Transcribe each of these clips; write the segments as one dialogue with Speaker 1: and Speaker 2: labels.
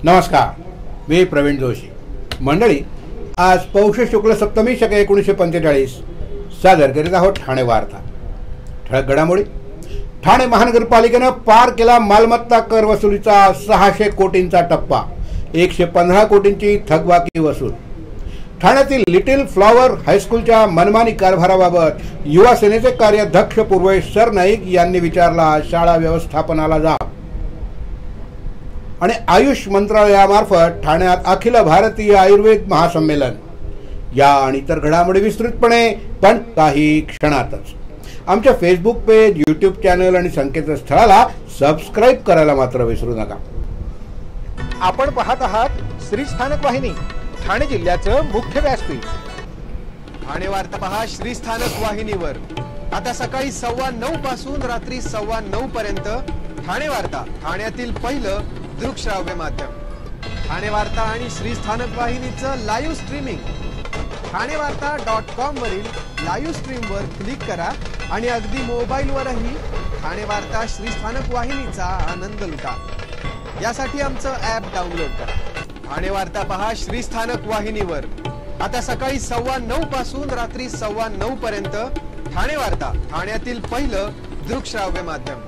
Speaker 1: नमस्कार, मी प्रवीण जोशी. मंडळी, आज पौष शुक्ल सप्तमी शके 1945 सादर करीत आहोत ठाणे वार्ता. ठळक घडामोडी. ठाणे महानगरपालिकेनं पार केला मालमत्ता कर वसुलीचा 600 कोटींचा टप्पा. 115 कोटींची थकबाकी वसूल. ठाण्यातील लिटिल फ्लॉवर हायस्कूलच्या मनमानी कारभाराबाबत युवा सेनेचे कार्याध्यक्ष पूर्वेश सरनाईक यांनी विचारला शाळा व्यवस्थापनाला जाब. आणि आयुष मंत्रालयामार्फत ठाण्यात अखिल भारतीय आयुर्वेद महासंमेलन. या आणि इतर घडामोडी विस्तृतपणे पण काही क्षणातच. आमच्या फेसबुक पेज, यूट्यूब चॅनल आणि संकेतस्थळाला सबस्क्राईब करायला मात्र विसरू नका.
Speaker 2: आपण पाहत आहात श्रीस्थानक वाहिनी, ठाणे जिल्ह्याचं मुख्य व्यासपीठ.
Speaker 3: ठाणे वार्ता पहा श्रीस्थानक वाहिनीवर. आता सकाळी 9:15 पासून रात्री 9:15 पर्यंत ठाणे वार्ता, ठाण्यातील पहिलं दृकश्राव्य माध्यम. ठाणे वार्ता आणि श्रीस्थानक वाहिनीचं लाईव्ह स्ट्रीमिंग. ठाणेवार्ता.com वरील लाईव्ह स्ट्रीमवर क्लिक करा आणि अगदी मोबाईलवरही ठाणे वार्ता श्रीस्थानक वाहिनीचा आनंद लुटा. यासाठी आमचं ॲप डाउनलोड करा. ठाणे वार्ता पहा श्रीस्थानक वाहिनीवर. आता सकाळी 9:15 पासून रात्री 9:15 पर्यंत ठाणे वार्ता, ठाण्यातील पहिलं दृकश्राव्य माध्यम.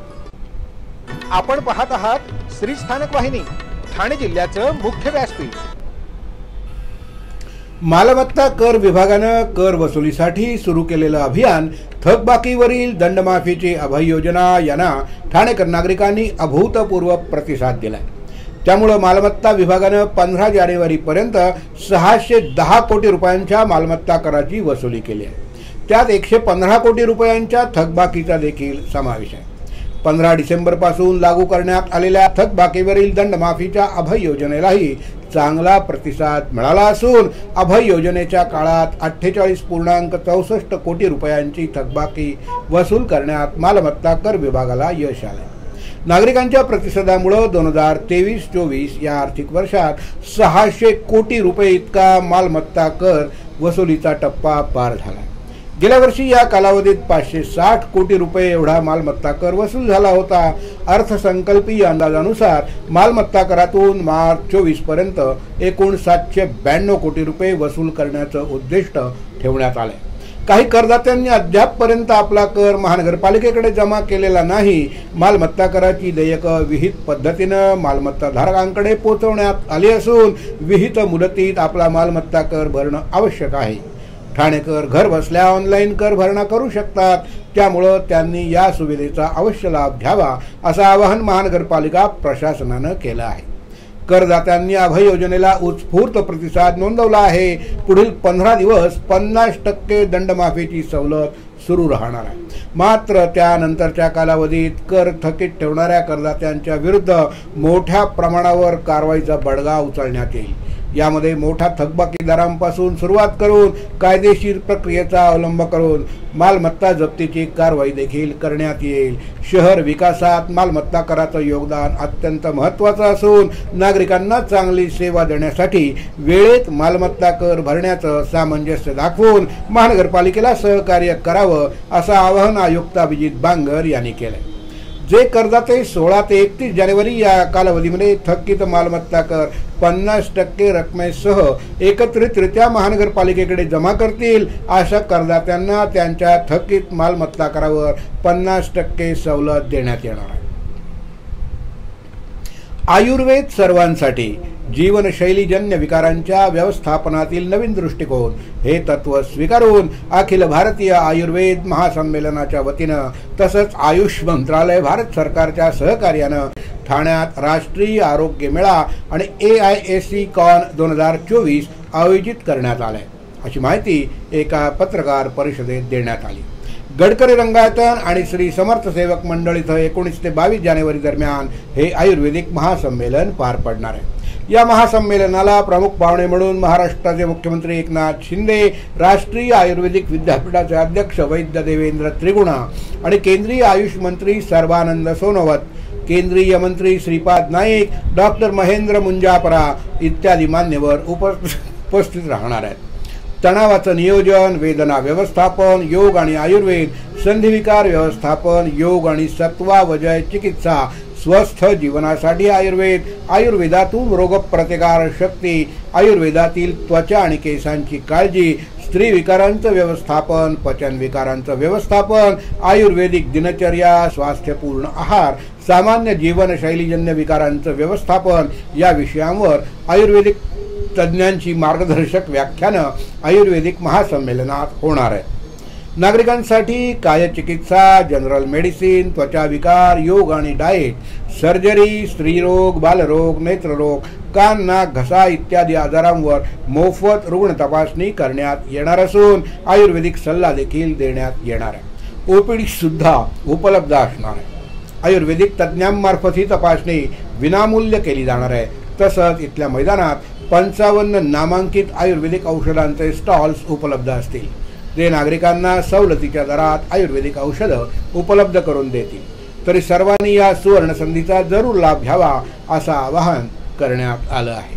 Speaker 2: आपण पाहत आहात श्रीस्थानक वाहिनी, ठाणे जिल्ह्याचं मुख्य व्यासपीठ.
Speaker 1: मालमत्ता कर विभागानं कर वसुलीसाठी सुरू केलेलं अभियान थकबाकीवरील दंडमाफीची अभय योजना यांना ठाणेकर नागरिकांनी अभूतपूर्व प्रतिसाद दिलाय. त्यामुळे मालमत्ता विभागानं 15 जानेवारीपर्यंत 610 कोटी रुपयांच्या मालमत्ता कराची वसुली केली आहे. त्यात 115 कोटी रुपयांच्या थकबाकीचा देखील समावेश आहे. 15 डिसेंबरपासून लागू करण्यात आलेल्या थकबाकीवरील दंडमाफीच्या अभय योजनेलाही चांगला प्रतिसाद मिळाला असून अभय योजनेच्या काळात 48.64 कोटी रुपयांची थकबाकी वसूल करण्यात मालमत्ता कर विभागाला यश आले. नागरिकांच्या प्रतिसादामुळे 2023-24 या आर्थिक वर्षात 600 कोटी रुपये इतका मालमत्ता कर वसुलीचा टप्पा पार झाला. गेल्या वर्षी या कालावधीत 560 कोटी रुपये एवढा मालमत्ता कर वसूल झाला होता. अर्थसंकल्पीय अंदाजानुसार मालमत्ता करातून मार्च 24 पर्यंत एकूण 792 कोटी रुपये वसूल करण्याचं उद्दिष्ट ठेवण्यात आले. काही करदात्यांनी अद्यापपर्यंत आपला कर महानगरपालिकेकडे जमा केलेला नाही. मालमत्ता कराची देयकं विहित पद्धतीनं मालमत्ता धारकांकडे पोहोचवण्यात आली असून विहित मुदतीत आपला मालमत्ता कर भरणं आवश्यक आहे. ठाणेकर घर बसल्या ऑनलाईन कर भरणा करू शकतात. त्यामुळं त्यांनी या सुविधेचा अवश्य लाभ घ्यावा असं आवाहन महानगरपालिका प्रशासनानं केलं आहे. करदात्यांनी अभय योजनेला उत्स्फूर्त प्रतिसाद नोंदवला आहे. पुढील 15 दिवस 50% दंडमाफीची सवलत सुरू राहणार आहे. मात्र त्यानंतरच्या कालावधीत कर थकीत ठेवणाऱ्या करदात्यांच्या विरुद्ध मोठ्या प्रमाणावर कारवाईचा बडगा उचलण्यात येईल. यामध्ये मोठ्या थकबाकीदारांपासून सुरुवात करून कायदेशीर प्रक्रियेचा अवलंब करून मालमत्ता जप्तीची कारवाई देखील करण्यात येईल. शहर विकासात मालमत्ता कराचं योगदान अत्यंत महत्त्वाचं असून नागरिकांना चांगली सेवा देण्यासाठी वेळेत मालमत्ता कर भरण्याचं सामंजस्य दाखवून महानगरपालिकेला सहकार्य करावं असं आवाहन आयुक्त अभिजित बांगर यांनी केलं. जे करदाते 16 ते 31 जानेवारी या कालावधीमध्ये थकीत मालमत्ता कर 50% रकमेसह एकत्रितरित्या महानगरपालिकेकडे जमा करतील अशा करदात्यांना त्यांच्या थकीत मालमत्ता करावर 50% सवलत देण्यात येणार आहे. आयुर्वेद सर्वांसाठी जीवनशैलीजन्य विकारांच्या व्यवस्थापनातील नवीन दृष्टिकोन हे तत्व स्वीकारून अखिल भारतीय आयुर्वेद महासंमेलनाच्या वतीनं तसंच आयुष मंत्रालय भारत सरकारच्या सहकार्यानं ठाण्यात राष्ट्रीय आरोग्य मेळा आणि AISC कॉन 2024 आयोजित करण्यात आलाय अशी माहिती एका पत्रकार परिषदेत देण्यात आली. गडकरी रंगायतन आणि श्री समर्थ सेवक मंडळ इथं 19 ते 22 जानेवारी दरम्यान हे आयुर्वेदिक महासंमेलन पार पडणार आहे. या महासंमेलनाला प्रमुख पाहुणे म्हणून महाराष्ट्राचे मुख्यमंत्री एकनाथ शिंदे, राष्ट्रीय आयुर्वेदिक विद्यापीठाचे अध्यक्ष वैद्य देवेंद्र त्रिगुणा आणि केंद्रीय आयुष मंत्री सर्बानंद सोनोवाल, केंद्रीय मंत्री श्रीपाद नाईक, डॉक्टर महेंद्र मुंजापरा इत्यादी मान्यवर उपस्थित राहणार आहेत. तणावाचं नियोजन, वेदना व्यवस्थापन, योग आणि आयुर्वेद, संधिविकार व्यवस्थापन, योग आणि सत्वावजय चिकित्सा, स्वस्थ जीवनासाठी आयुर्वेद, आयुर्वेदातून रोगप्रतिकार शक्ती, आयुर्वेदातील त्वचा आणि केसांची काळजी, स्त्री विकारांचं व्यवस्थापन, पचन विकारांचं व्यवस्थापन, आयुर्वेदिक दिनचर्या, स्वास्थ्यपूर्ण आहार, सामान्य जीवनशैलीजन्य विकारांचं व्यवस्थापन या विषयांवर आयुर्वेदिक तज्ज्ञांची मार्गदर्शक व्याख्यानं आयुर्वेदिक महासंमेलनात होणार आहे. नागरिकांसाठी कायचिकित्सा, जनरल मेडिसिन, त्वचा विकार, योग आणि डाएट, सर्जरी, स्त्रीरोग, बालरोग, नेत्ररोग, कान, नाक, घसा इत्यादी आजारांवर मोफत रुग्ण तपासणी करण्यात येणार असून आयुर्वेदिक सल्ला देखील देण्यात येणार आहे. ओपीडी सुद्धा उपलब्ध असणार आहे. आयुर्वेदिक तज्ज्ञांमार्फत ही तपासणी विनामूल्य केली जाणार आहे. तसंच इथल्या मैदानात 55 नामांकित आयुर्वेदिक औषधांचे स्टॉल्स उपलब्ध असतील. ते नागरिकांना सवलतीच्या दरात आयुर्वेदिक औषधं उपलब्ध करून देतील. तरी सर्वांनी या सुवर्ण संधीचा जरूर लाभ घ्यावा असं आवाहन करण्यात आलं आहे.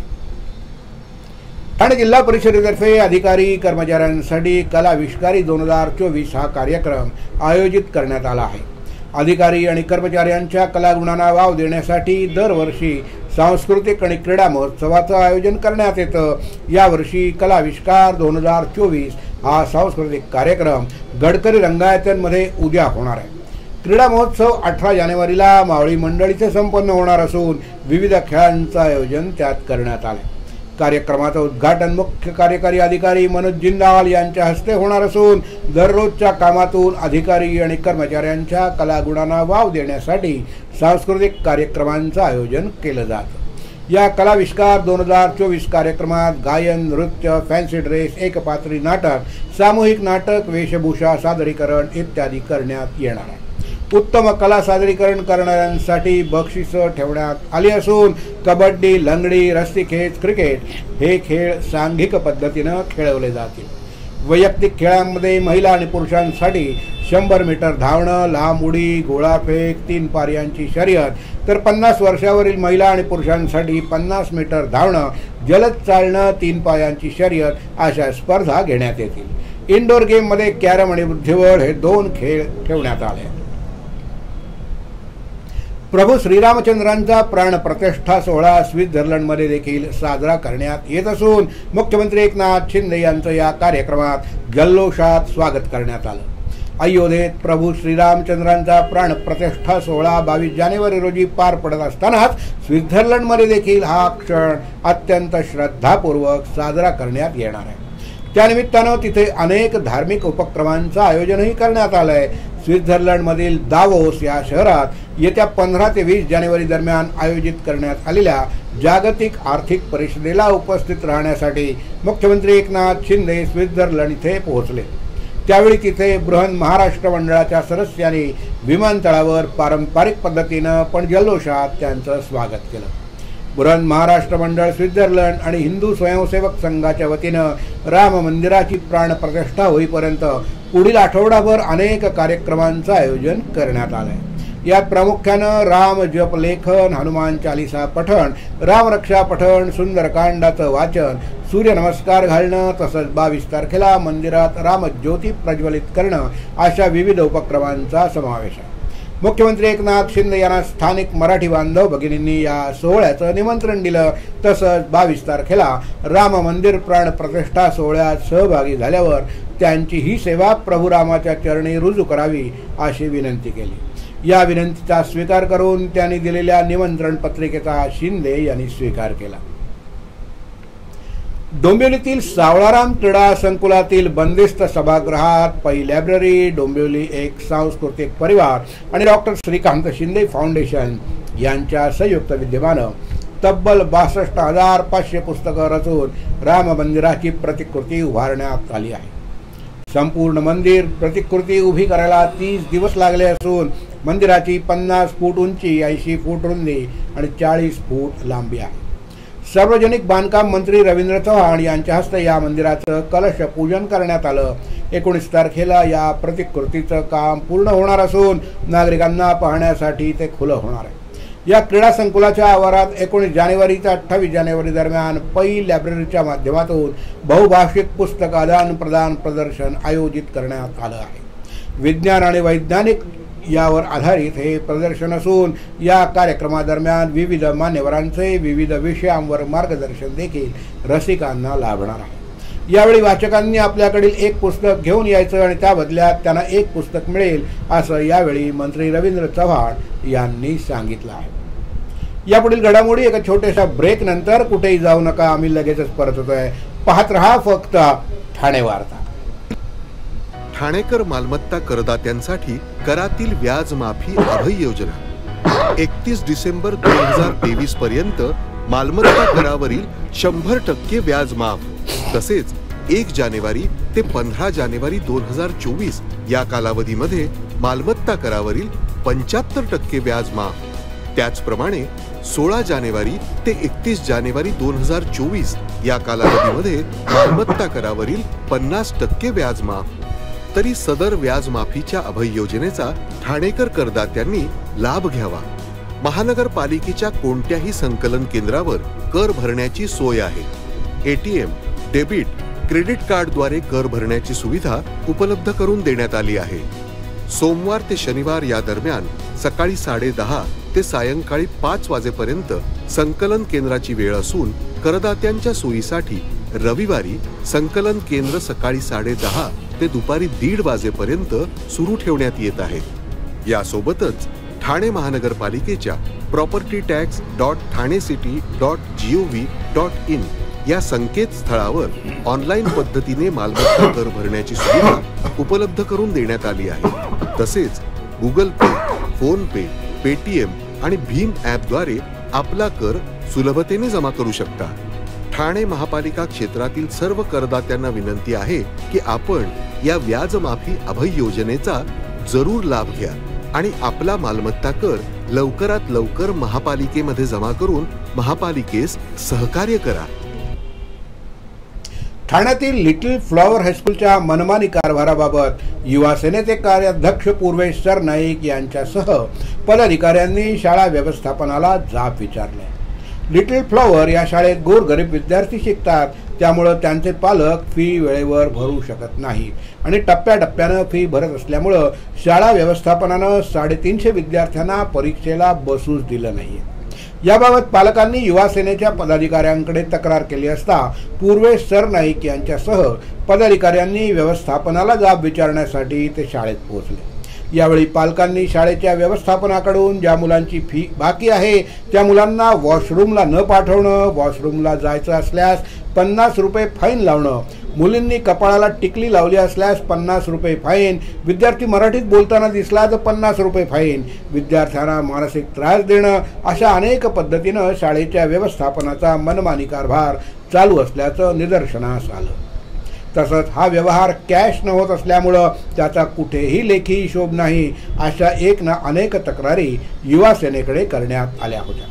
Speaker 1: ठाणे जिल्हा परिषदेतर्फे अधिकारी कर्मचाऱ्यांसाठी कलाविष्कारी 2024 हा कार्यक्रम आयोजित करण्यात आला आहे. अधिकारी आणि कर्मचाऱ्यांच्या कलागुणांना वाव देण्यासाठी दरवर्षी सांस्कृतिक आणि क्रीडा महोत्सवाचं आयोजन करण्यात येतं. यावर्षी कलाविष्कार 2024 हा सांस्कृतिक कार्यक्रम गडकरी रंगायतनमध्ये उद्या होणार आहे. क्रीडा महोत्सव 18 जानेवारीला मावळी मंडळीचे संपन्न होणार असून विविध खेळांचं आयोजन त्यात करण्यात आले. कार्यक्रमाचं उद्घाटन मुख्य कार्यकारी अधिकारी मनोज जिंदाल यांच्या हस्ते होणार असून दररोजच्या कामातून अधिकारी आणि कर्मचाऱ्यांच्या कलागुणांना वाव देण्यासाठी सांस्कृतिक कार्यक्रमांचं आयोजन केलं जातं. या कलाविष्कार 2024 कार्यक्रमात गायन, नृत्य, फॅन्सी ड्रेस, एकपात्री नाटक, सामूहिक नाटक, वेशभूषा सादरीकरण इत्यादी करण्यात येणार आहे. उत्तम कला सादरीकरण करणाऱ्यांसाठी बक्षिसं ठेवण्यात आली असून कबड्डी, लंगडी, रस्सीखेच, क्रिकेट हे खेळ सांघिक पद्धतीनं खेळवले जातील. वैयक्तिक खेळांमध्ये महिला आणि पुरुषांसाठी 100 मीटर धावणं, लांब उडी, गोळाफेक, 3 पार्यांची शर्यत, तर 50 वर्षावरील महिला आणि पुरुषांसाठी 50 मीटर धावणं, जलद चालणं, 3 पायांची शर्यत अशा स्पर्धा घेण्यात येतील. इंडोर गेममध्ये कॅरम आणि बुद्धिबळ हे 2 खेळ ठेवण्यात आले. प्रभू श्रीरामचंद्रांचा प्राणप्रतिष्ठा सोहळा स्वित्झर्लंडमध्ये देखील साजरा करण्यात येत असून मुख्यमंत्री एकनाथ शिंदे यांचं या कार्यक्रमात जल्लोषात स्वागत करण्यात आलं. अयोध्येत प्रभू श्रीरामचंद्रांचा प्राणप्रतिष्ठा सोहळा 22 जानेवारी रोजी पार पडत असतानाच स्वित्झर्लंडमध्ये देखील हा क्षण अत्यंत श्रद्धापूर्वक साजरा करण्यात येणार आहे. त्यानिमित्तानं तिथे अनेक धार्मिक उपक्रमांचं आयोजनही करण्यात आलंय. स्वित्झर्लंडमधील दावोस या शहरात येत्या 15 ते 20 जानेवारी दरम्यान आयोजित करण्यात आलेल्या जागतिक आर्थिक परिषदेला उपस्थित राहण्यासाठी मुख्यमंत्री एकनाथ शिंदे स्वित्झर्लंड इथे पोहोचले. त्यावेळी तिथे बृहन महाराष्ट्र मंडळाच्या सदस्यांनी विमानतळावर पारंपरिक पद्धतीनं पण जल्लोषात त्यांचं स्वागत केलं. बृहन महाराष्ट्र मंडळ स्वित्झर्लंड आणि हिंदू स्वयंसेवक संघाच्या वतीनं राम मंदिराची प्राणप्रतिष्ठा होईपर्यंत पुढील आठवडाभर अनेक कार्यक्रमांचं आयोजन करण्यात आलंय. यात प्रामुख्यानं राम जप लेखन, हनुमान चालिसा पठण, रामरक्षा पठण, सुंदरकांडाचं वाचन, सूर्यनमस्कार घालणं, तसंच 22 तारखेला मंदिरात रामज्योती प्रज्वलित करणं अशा विविध उपक्रमांचा समावेश आहे. मुख्यमंत्री एकनाथ शिंदे यांना स्थानिक मराठी बांधव भगिनींनी या सोहळ्याचं निमंत्रण दिलं. तसंच 22 तारखेला राम मंदिर प्राण प्रतिष्ठा सोहळ्यात सहभागी झाल्यावर त्यांची ही सेवा प्रभू रामाच्या चरणी रुजू करावी अशी विनंती केली. या विनंतीचा स्वीकार करून त्यांनी दिलेल्या निमंत्रण पत्रिकेचा शिंदे यांनी स्वीकार केला. डोंबिवलीतील सावळाराम क्रीडा संकुलातील बंदिस्त सभागृहात पै लायब्ररी, डोंबिवली एक सांस्कृतिक परिवार आणि डॉक्टर श्रीकांत शिंदे फाउंडेशन यांच्या संयुक्त विद्यमानं तब्बल 62,500 पुस्तकं रचून राम मंदिराची प्रतिकृती उभारण्यात आली आहे. संपूर्ण मंदिर प्रतिकृती उभी करायला 30 दिवस लागले असून मंदिराची 50 फूट उंची, 80 फूट रुंदी आणि 40 फूट लांबी आहे. सार्वजनिक बांधकाम मंत्री रवींद्र चव्हाण यांच्या हस्ते या मंदिराचं कलश पूजन करण्यात आलं. 19 तारखेला या प्रतिकृतीचं काम पूर्ण होणार असून नागरिकांना पाहण्यासाठी ते खुलं होणार आहे. या क्रीडा संकुलाच्या आवारात 19 जानेवारी ते 28 जानेवारी दरम्यान पै लायब्ररीच्या माध्यमातून बहुभाषिक पुस्तक आदान प्रदान प्रदर्शन आयोजित करण्यात आलं आहे. विज्ञान आणि वैज्ञानिक यावर आधारित हे प्रदर्शन असून या कार्यक्रमादरम्यान विविध मान्यवरांचे विविध विषयांवर मार्गदर्शन देखील रसिकांना लाभणार आहे। यावेळी वाचकांनी आपल्याकडील एक पुस्तक घेऊन यायचं आणि त्या बदल्यात त्यांना एक पुस्तक मिळेल असं यावेळी मंत्री रवींद्र चव्हाण यांनी सांगितलं आहे। यापुढील घडामोडी एका छोट्याशा ब्रेक नंतर कुठेही जाऊ नका, आम्ही लगेचच परत होतोय। पाहत रहा फक्त ठाणे वार्ता।
Speaker 4: ठाणेकर मालमत्ता करदात्यांसाठी करातील व्याज माफी अभय योजना 31 डिसेंबर 2023 पर्यंत मालमत्ता करावरील 100% व्याज माफ, तसेच 1 जानेवारी ते 15 जानेवारी 2024 या कालावधीमध्ये मालमत्ता करावरील 75% व्याज माफ। त्याचप्रमाणे 16 जानेवारी ते 31 जानेवारी 2024 या कालावधीमध्ये मालमत्ता करावरील 50% व्याज माफ। तरी सदर व्याज माफीच्या अभय योजनेचा ठाणेकर करदात्यांनी लाभ घ्यावा। महानगरपालिकेच्या कोणत्याही संकलन केंद्रावर कर भरण्याची सोय आहे। एटीएम, डेबिट, क्रेडिट कार्डद्वारे कर भरण्याची सुविधा उपलब्ध करून देण्यात आली आहे। सोमवार ते शनिवार या दरम्यान सकाळी 10:30 ते सायंकाळी 5 वाजेपर्यंत संकलन केंद्राची वेळ असून करदात्यांच्या सोयीसाठी रविवारी संकलन केंद्र सकाळी 10:30 ते दुपारी 1:30 वाजेपर्यंत सुरू ठेवण्यात येत आहे। यासोबतच ठाणे महानगरपालिकेच्या propertytax.thanecity.gov.in या संकेतस्थळावर ऑनलाईन पद्धतीने मालमत्ता कर भरण्याची सुविधा उपलब्ध करून देण्यात आली आहे। तसेच गुगल पे, फोन पे, पेटीएम आणि भीम ॲपद्वारे आपला कर सुलभतेने जमा करू शकता। ठाणे महापालिका क्षेत्रातील सर्व करदात्यांना विनंती आहे की आपण या व्याज माफी अभय योजनेचा जरूर लाभ घ्या आणि आपला मालमत्ता कर लवकरात लवकर महापालिकेमध्ये जमा करून महापालिकेस सहकार्य करा।
Speaker 1: ठाण्यातील लिटिल फ्लॉवर हायस्कूलच्या मनमानी कारभाराबाबत युवा सेनेचे कार्याध्यक्ष पूर्वेश सरनाईक यांच्यासह पदाधिकाऱ्यांनी शाळा व्यवस्थापनाला जाब विचारले। लिटिल फ्लॉवर या शाळेत गोरगरीब विद्यार्थी शिकतात, त्यामुळे त्यांचे पालक फी वेळेवर भरू शकत नाहीत आणि टप्प्याटप्प्यानं फी भरत असल्यामुळे शाळा व्यवस्थापनानं 350 विद्यार्थ्यांना परीक्षेला बसूच दिलं नाहीये। याबाबत पालकांनी युवा सेनेच्या पदाधिकाऱ्यांकडे तक्रार केली असता पूर्वेश सरनाईक यांच्यासह पदाधिकाऱ्यांनी व्यवस्थापनाला जाब विचारण्यासाठी ते शाळेत पोहोचले। यावेळी पालकांनी शाळेच्या व्यवस्थापनाकडून ज्या मुलांची फी बाकी आहे त्या मुलांना वॉशरूमला न पाठवणं, वॉशरूमला जायचं असल्यास 50 रुपये फाईन लावणं, मुलींनी कपाळाला टिकली लावली असल्यास 50 रुपये फाईन, विद्यार्थी मराठीत बोलताना दिसला तर 50 रुपये फाईन, विद्यार्थ्यांना मानसिक त्रास देणं अशा अनेक पद्धतीनं शाळेच्या व्यवस्थापनाचा मनमानी कारभार चालू असल्याचं निदर्शनास आलं। तसंच हा व्यवहार कॅश न होत असल्यामुळं त्याचा कुठेही लेखी हिशोब नाही अशा एक ना अनेक तक्रारी युवा सेनेकडे करण्यात आल्या होत्या।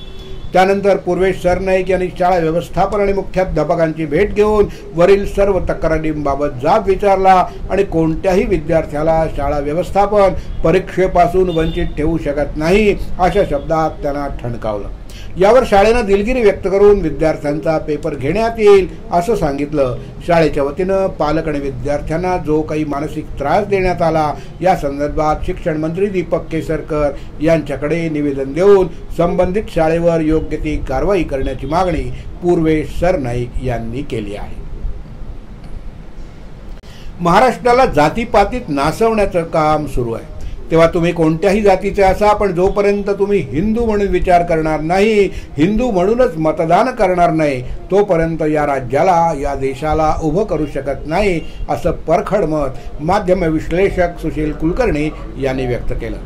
Speaker 1: त्यानंतर पूर्वेश सरनाईक यांनी शाळा व्यवस्थापन आणि मुख्याध्यापकांची भेट घेऊन वरील सर्व तक्रारींबाबत जाब विचारला आणि कोणत्याही विद्यार्थ्याला शाळा व्यवस्थापन परीक्षेपासून वंचित ठेवू शकत नाही अशा शब्दात त्यांना ठणकावलं। यावर शाळेनं दिलगिरी व्यक्त करून विद्यार्थ्यांचा पेपर घेण्यात येईल असं सांगितलं। शाळेच्या वतीनं पालक आणि विद्यार्थ्यांना जो काही मानसिक त्रास देण्यात आला या संदर्भात शिक्षण मंत्री दीपक केसरकर यांच्याकडे निवेदन देऊन संबंधित शाळेवर योग्य ती कारवाई करण्याची मागणी पूर्वेश सरनाईक यांनी केली आहे। महाराष्ट्राला जातीपातीत नासवण्याचं काम सुरू आहे, तेव्हा तुम्ही कोणत्याही जातीचे असा, पण जोपर्यंत तुम्ही हिंदू म्हणून विचार करणार नाही, हिंदू म्हणूनच मतदान करणार नाही, तोपर्यंत या राज्याला या देशाला उभं करू शकत नाही असं परखड मत माध्यम विश्लेषक सुशील कुलकर्णी यांनी व्यक्त केलं।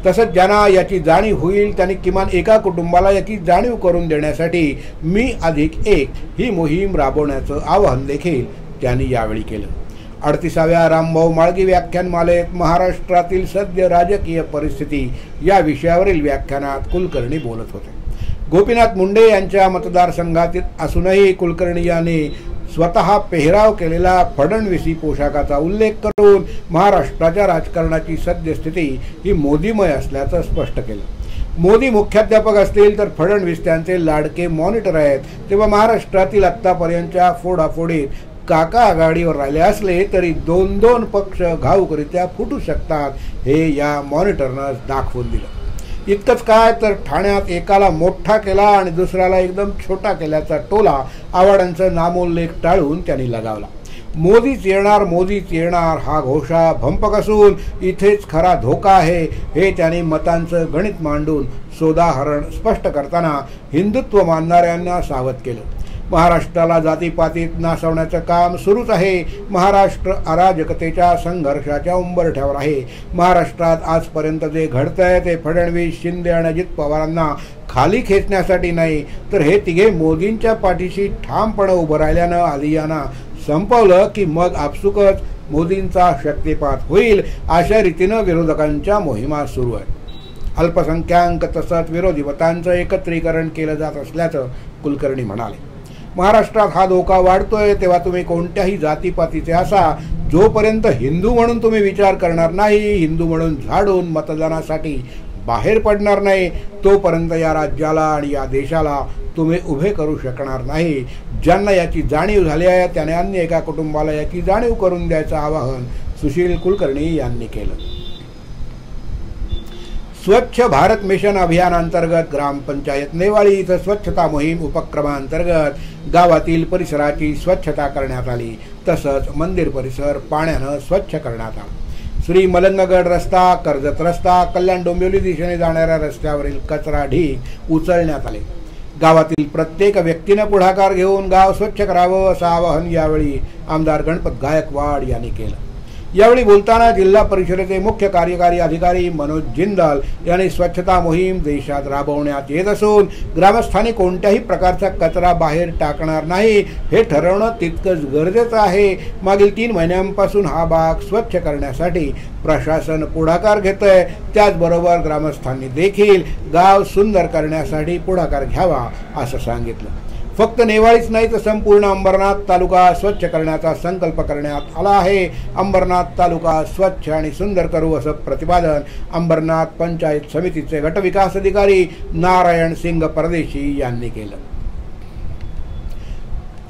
Speaker 1: तसंच ज्यांना याची जाणीव होईल त्यांनी किमान एका कुटुंबाला याची जाणीव करून देण्यासाठी मी अधिक एक ही मोहीम राबवण्याचं आवाहन देखील त्यांनी यावेळी केलं। 38व्या रामभाऊ म्हाळगी व्याख्यानमालेत महाराष्ट्रातील सद्य राजकीय परिस्थिती या विषयावरील व्याख्यानात कुलकर्णी बोलत होते। गोपीनाथ मुंडे यांच्या मतदारसंघातील असूनही कुलकर्णी यांनी स्वतः पेहराव केलेला फडणवीसी पोशाखाचा उल्लेख करून महाराष्ट्राच्या राजकारणाची सद्यस्थिती ही मोदीमय असल्याचं स्पष्ट केलं। मोदी मुख्याध्यापक असतील तर फडणवीस त्यांचे लाडके मॉनिटर आहेत, तेव्हा महाराष्ट्रातील आत्तापर्यंतच्या फोडाफोडीत काका आघाडीवर राहिले असले तरी 2-2 पक्ष घाऊकरित्या फुटू शकतात हे या मॉनिटरनं दाखवून दिलं. इतकंच काय तर ठाण्यात एकाला मोठा केला आणि दुसऱ्याला एकदम छोटा केल्याचा टोला आव्हाडांचं नामोल्लेख टाळून त्यांनी लगावला. मोदीच येणार हा घोषा भंपक असून इथेच खरा धोका आहे हे त्यांनी मतांचं गणित मांडून सोदाहरण स्पष्ट करताना हिंदुत्व मानणाऱ्यांना सावध केलं. महाराष्ट्राला जातीपातीत नासवण्याचं काम सुरूच आहे. महाराष्ट्र अराजकतेच्या संघर्षाच्या उंबरठ्यावर आहे. महाराष्ट्रात आजपर्यंत जे घडतंय ते फडणवीस, शिंदे आणि अजित पवारांना खाली खेचण्यासाठी नाही, तर हे तिघे मोदींच्या पाठीशी ठामपणे उभं राहिल्यानं आधी यांना संपवलं की मग आपसुकच मोदींचा शक्तिपात होईल अशा रीतीनं विरोधकांच्या मोहिमा सुरू आहेत. अल्पसंख्याक तसंच विरोधी मतांचं एकत्रीकरण केलं जात असल्याचं कुलकर्णी म्हणाले. महाराष्ट्रात हा धोका वाढतोय तेव्हा तुम्ही कोणत्याही जातीपातीचे असा, जोपर्यंत हिंदू म्हणून तुम्ही विचार करणार नाही, हिंदू म्हणून झाडून मतदानासाठी बाहेर पडणार नाही, तोपर्यंत या राज्याला आणि या देशाला तुम्ही उभे करू शकणार नाही. ज्यांना याची जाणीव झाली आहे त्याने अन्य एका कुटुंबाला याची जाणीव करून द्यायचं आवाहन सुशील कुलकर्णी यांनी केलं. स्वच्छ भारत मिशन अभियानांतर्गत ग्रामपंचायत नेवाळी इथं स्वच्छता मोहीम उपक्रमांतर्गत गावातील परिसराची स्वच्छता करण्यात आली. तसंच मंदिर परिसर पाण्यानं स्वच्छ करण्यात आला. श्री मलंगगड रस्ता, कर्जत रस्ता, कल्याण डोंबिवली दिशेने जाणाऱ्या रस्त्यावरील कचरा ढीग उचलण्यात आले. गावातील प्रत्येक व्यक्तीनं पुढाकार घेऊन गाव स्वच्छ करावं असं आवाहन यावेळी आमदार गणपत गायकवाड यांनी केलं. यावेळी बोलताना जिल्हा परिषदेचे मुख्य कार्यकारी अधिकारी मनोज जिंदाल यांनी स्वच्छता मोहीम देशात राबवण्यात येत असून ग्रामस्थांनी कोणत्याही प्रकारचा कचरा बाहेर टाकणार नाही हे ठरवणं तितकंच गरजेचं आहे. मागील 3 महिन्यांपासून हा भाग स्वच्छ करण्यासाठी प्रशासन पुढाकार घेतंय. त्याचबरोबर ग्रामस्थांनी देखील गाव सुंदर करण्यासाठी पुढाकार घ्यावा असं सांगितलं. फक्त नेवाळीच नाही तर संपूर्ण अंबरनाथ तालुका स्वच्छ करण्याचा संकल्प करण्यात आला आहे. अंबरनाथ तालुका स्वच्छ आणि सुंदर करू असं प्रतिपादन अंबरनाथ पंचायत समितीचे गटविकास अधिकारी नारायण सिंग परदेशी यांनी केलं.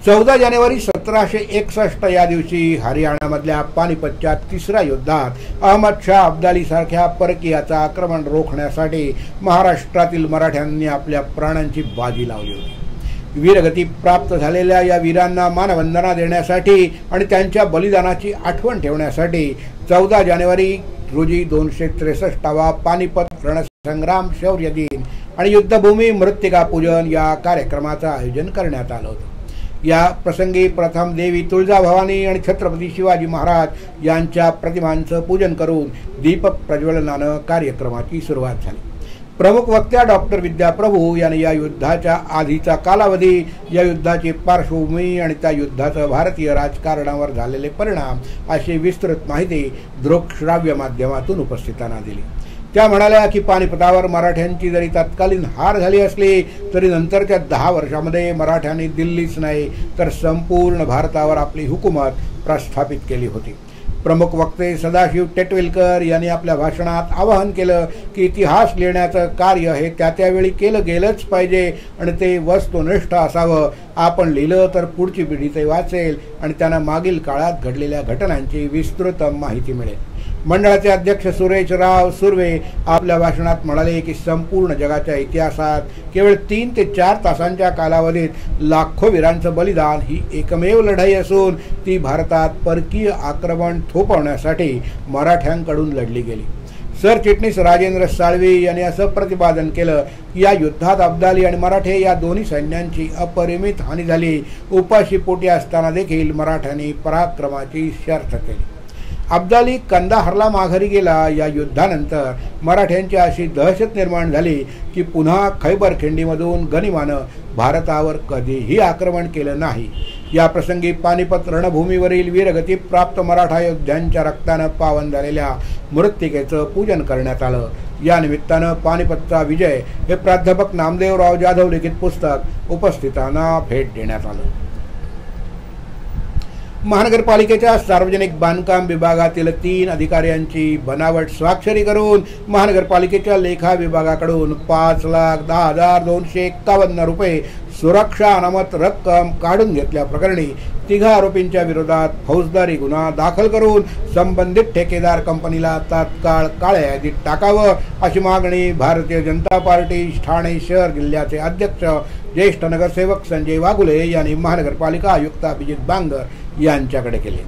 Speaker 1: 14 जानेवारी 1761 या दिवशी हरियाणामधल्या पानिपतच्या 3ऱ्या युद्धात अहमद शाह अब्दाली सारख्या परकीयाचं आक्रमण रोखण्यासाठी महाराष्ट्रातील मराठ्यांनी आपल्या प्राणांची बाजी लावली होती. वीरगती प्राप्त झालेल्या या वीरांना मानवंदना देण्यासाठी आणि त्यांच्या बलिदानाची आठवण ठेवण्यासाठी 14 जानेवारी रोजी 263वा पानिपत रणसंग्राम शौर्य दिन आणि युद्धभूमी मृत्तिका पूजन या कार्यक्रमाचं आयोजन करण्यात आलं होतं. या प्रसंगी प्रथम देवी तुळजाभवानी आणि छत्रपती शिवाजी महाराज यांच्या प्रतिमांचं पूजन करून दीपक प्रज्वलनानं कार्यक्रमाची सुरुवात झाली. प्रमुख वक्त्या डॉक्टर विद्या प्रभू यांनी या युद्धाच्या आधीचा कालावधी, या युद्धाची पार्श्वभूमी आणि त्या युद्धाचं भारतीय राजकारणावर झालेले परिणाम अशी विस्तृत माहिती दृकश्राव्य माध्यमातून उपस्थितांना दिली. त्या म्हणाल्या की पानिपतावर मराठ्यांची जरी तत्कालीन हार झाली असली तरी नंतरच्या 10 वर्षांमध्ये मराठ्यांनी दिल्लीच नाही तर संपूर्ण भारतावर आपली हुकूमत प्रस्थापित केली होती. प्रमुख वक्ते सदाशिव टेटविलकर यांनी आपल्या भाषणात आवाहन केलं की इतिहास लिहिण्याचं कार्य हे त्यावेळी केलं गेलंच पाहिजे आणि ते वस्तुनिष्ठ असावं. आपण लिहिलं तर पुढची पिढी ते वाचेल आणि त्यांना मागील काळात घडलेल्या घटनांची विस्तृत माहिती मिळेल. मंडळाचे अध्यक्ष सुरेशराव सुर्वे आपल्या भाषणात म्हणाले की संपूर्ण जगाच्या इतिहासात केवळ 3 ते 4 तासांच्या कालावधीत लाखो वीरांचं बलिदान ही एकमेव लढाई असून ती भारतात परकीय आक्रमण थोपवण्यासाठी मराठ्यांकडून लढली गेली. सरचिटणीस राजेंद्र साळवी यांनी असं प्रतिपादन केलं की या युद्धात अब्दाली आणि मराठे या दोन्ही सैन्यांची अपरिमित हानी झाली. उपाशीपोटी असताना देखील मराठ्यांनी पराक्रमाची शर्थ केली. अब्दाली कंदाहारला माघारी गेला. या युद्धानंतर मराठ्यांची अशी दहशत निर्माण झाली की पुन्हा खैबर खिंडीमधून गनिमानं भारतावर कधीही आक्रमण केलं नाही. या प्रसंगी पानिपत रणभूमीवरील वीरगती प्राप्त मराठा योद्ध्यांच्या रक्तानं पावन झालेल्या मृत्तिकेचं पूजन करण्यात आलं. या निमित्तानं पानिपतचा विजय हे प्राध्यापक नामदेवराव जाधव लिखित पुस्तक उपस्थितांना भेट देण्यात आलं. महानगरपालिकेच्या सार्वजनिक बांधकाम विभागातील 3 अधिकाऱ्यांची बनावट स्वाक्षरी करून महानगरपालिकेच्या लेखा विभागाकडून 5,10,251 रुपये सुरक्षा अनामत रक्कम काढून घेतल्या प्रकरणी 3 आरोपींच्या विरोधात फौजदारी गुन्हा दाखल करून संबंधित ठेकेदार कंपनीला तात्काळ काळ्या यादीत टाकावं अशी मागणी भारतीय जनता पार्टी ठाणे शहर जिल्ह्याचे अध्यक्ष ज्येष्ठ नगरसेवक संजय वाघुले यांनी महानगरपालिका आयुक्त अभिजित बांगर यांच्याकडे केले।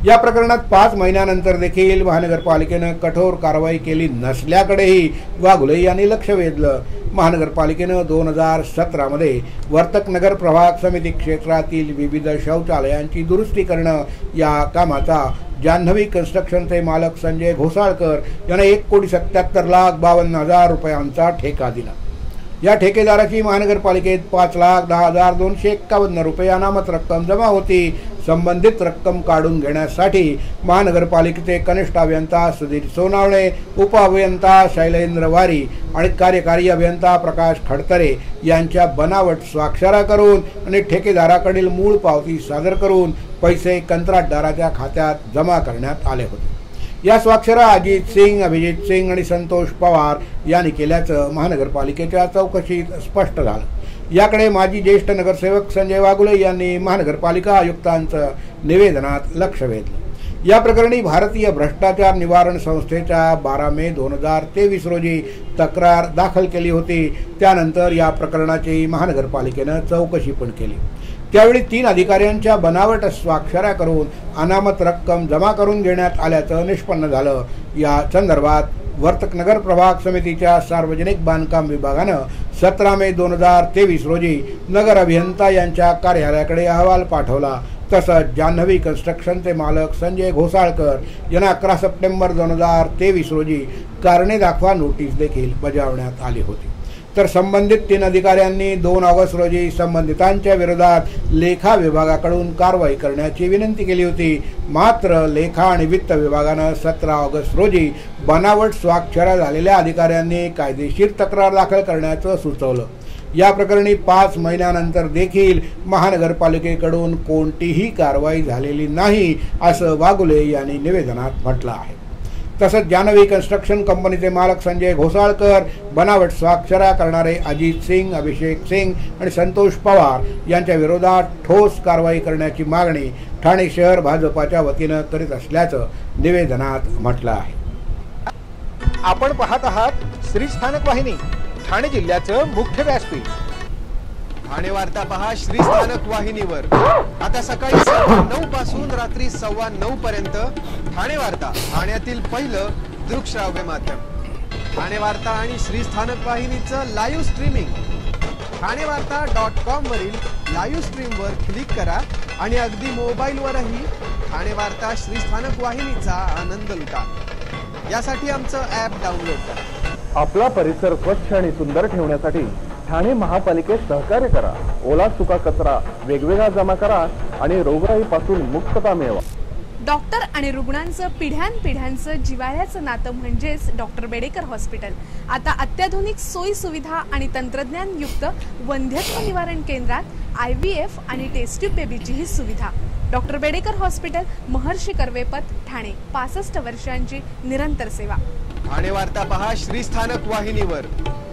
Speaker 1: या प्रकरणात 5 महिन्यानंतर देखील महानगरपालिकेनं कठोर कारवाई केली नसल्याकडेही वाघुले यांनी लक्ष वेधलं। महानगरपालिकेनं 2017 मध्ये वर्तक नगर प्रभाग समिती क्षेत्रातील विविध शौचालयांची दुरुस्ती करणं या कामाचा जान्हवी कन्स्ट्रक्शनचे मालक संजय घोसाळकर यांना 1,77,52,000 रुपयांचा ठेका दिला। या ठेकेदाराची महानगरपालिकेत 5,10,251 रुपये अनामत रक्कम जमा होती। संबंधित रक्कम काढून घेण्यासाठी महानगरपालिकेचे कनिष्ठ अभियंता सुधीर सोनावणे, उपअभियंता शैलेंद्र वारी आणि कार्यकारी अभियंता प्रकाश खडतरे यांच्या बनावट स्वाक्षऱ्या करून आणि ठेकेदाराकडील मूळ पावती सादर करून पैसे कंत्राटदाराच्या खात्यात जमा करण्यात आले होते। या स्वाक्षऱ्या अजित सिंग, अभिजित सिंग आणि संतोष पवार यांनी केल्याचं महानगरपालिकेच्या चौकशीत स्पष्ट झालं। याकडे माजी ज्येष्ठ नगरसेवक संजय वाघुले यांनी महानगरपालिका आयुक्तांचं निवेदनात लक्ष वेधलं। या प्रकरणी भारतीय भ्रष्टाचार निवारण संस्थेच्या 12 मे 2023 रोजी तक्रार दाखल केली होती। त्यानंतर या प्रकरणाची महानगरपालिकेनं चौकशी पण केली। त्यावेळी 3 अधिकाऱ्यांच्या बनावट स्वाक्षऱ्या करून अनामत रक्कम जमा करून घेण्यात आल्याचं निष्पन्न झालं। या संदर्भात वर्तक नगर प्रभाग समितीच्या सार्वजनिक बांधकाम विभागानं 17 मे 2023 रोजी नगर अभियंता यांच्या कार्यालयाकडे अहवाल पाठवला। तसंच जान्हवी कन्स्ट्रक्शनचे मालक संजय घोसाळकर यांना 11 सप्टेंबर 2023 रोजी कारणे दाखवा नोटीस देखील बजावण्यात आली होती। तर संबंधित 3 अधिकाऱ्यांनी 2 ऑगस्ट रोजी संबंधितांच्या विरोधात लेखा विभागाकडून कारवाई करण्याची विनंती केली होती। मात्र लेखा आणि वित्त विभागानं 17 ऑगस्ट रोजी बनावट स्वाक्षऱ्या झालेल्या अधिकाऱ्यांनी कायदेशीर तक्रार दाखल करण्याचं सुचवलं। या प्रकरणी 5 महिन्यानंतर देखील महानगरपालिकेकडून कोणतीही कारवाई झालेली नाही असं वाघुले यांनी निवेदनात म्हटलं आहे। तसंच जान्हवी कन्स्ट्रक्शन कंपनीचे मालक संजय घोसाळकर, बनावट स्वाक्षऱ्या करणारे अजित सिंग, अभिषेक सिंग आणि संतोष पवार यांच्या विरोधात ठोस कारवाई करण्याची मागणी ठाणे शहर भाजपाच्या वतीनं करीत असल्याचं निवेदनात म्हटलं आहे।
Speaker 2: आपण पाहत आहात श्री स्थानक वाहिनी, ठाणे जिल्ह्याचं मुख्य व्यासपीठ।
Speaker 3: ठाणे वार्ता पहा श्री स्थानक वाहिनीवर। आता सकाळी 9:15 पासून रात्री 9:15 पर्यंत ठाणे वार्ता, ठाण्यातील पहिलं दृकश्राव्य माध्यम। ठाणे वार्ता आणि श्री स्थानक वाहिनीचं लाईव्ह स्ट्रीमिंग ठाणेवार्ता.com वरील लाईव्ह स्ट्रीमवर क्लिक करा आणि अगदी मोबाईलवरही ठाणे वार्ता श्री स्थानक वाहिनीचा आनंद लुटा। यासाठी आमचं ॲप डाउनलोड करा।
Speaker 5: आपला परिसर स्वच्छ आणि सुंदर ठेवण्यासाठी ठाणे महापालिकेत सहकार्य करा। ओला सुका कचरा वेगवेगळा जमा करा आणि रोगराईपासून मुक्तता मिळवा।
Speaker 6: डॉक्टर आणि रुग्णांचं पिढ्यानपिढ्यांचं जिव्हाळ्याचं नातं म्हणजेच डॉक्टर बेडेकर हॉस्पिटल। आता अत्याधुनिक सोयी सुविधा आणि तंत्रज्ञान युक्त वंध्यत्व निवारण केंद्रात IVF आणि टेस्ट ट्यूब बेबीची ही सुविधा। डॉक्टर बेडेकर हॉस्पिटल, महर्षी कर्वेपथ, ठाणे। 65 वर्षांची निरंतर सेवा।
Speaker 3: ठाणे वार्ता पहा श्री स्थानक वाहिनीवर।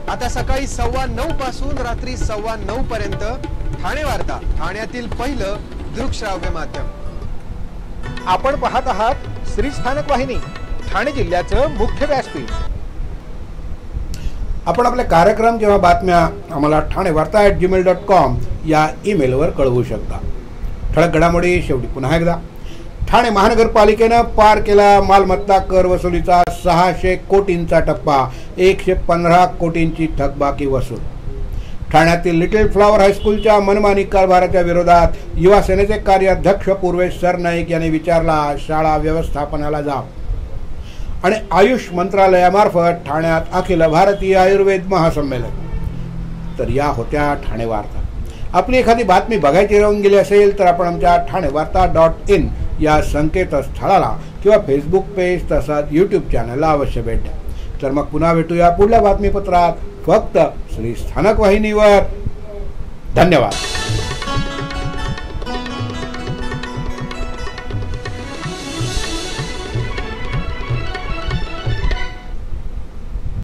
Speaker 3: आता सकाळी 9:15 पासून रात्री 9:15 पर्यंत ठाणे वार्ता, ठाण्यातील पहिलं दृकश्राव्य माध्यम।
Speaker 2: आपण पाहत आहात श्री स्थानक वाहिनी, ठाणे जिल्ह्याचं मुख्य व्यासपीठ।
Speaker 1: आपण आपले कार्यक्रम किंवा बातम्या आम्हाला ठाणेवार्ता@gmail.com या ईमेलवर कळवू शकता। ठळक घडामोडी शेवटी पुन्हा एकदा। ठाणे महानगरपालिकेनं पार केला मालमत्ता कर वसुलीचा 600 कोटींचा टप्पा, 115 कोटींची थकबाकी वसूल। ठाण्यातील लिटिल फ्लॉवर हायस्कूलच्या मनमानी कारभाराच्या विरोधात युवा सेनेचे कार्याध्यक्ष पूर्वेश सरनाईक यांनी विचारला शाळा व्यवस्थापनाला जाब। आणि आयुष मंत्रालयामार्फत ठाण्यात अखिल भारतीय आयुर्वेद महासंमेलन। तर या होत्या ठाणे वार्ता। आपली एखादी बातमी बघायची राहून गेली असेल तर आपण आमच्या ठाणेवार्ता.in या संकेतस्थळाला किंवा फेसबुक पेज तसंच यूट्यूब चॅनलला अवश्य भेट द्या। तर मग पुन्हा भेटूया पुढल्या बातमीपत्रात, फक्त श्री स्थानक वाहिनीवर। धन्यवाद।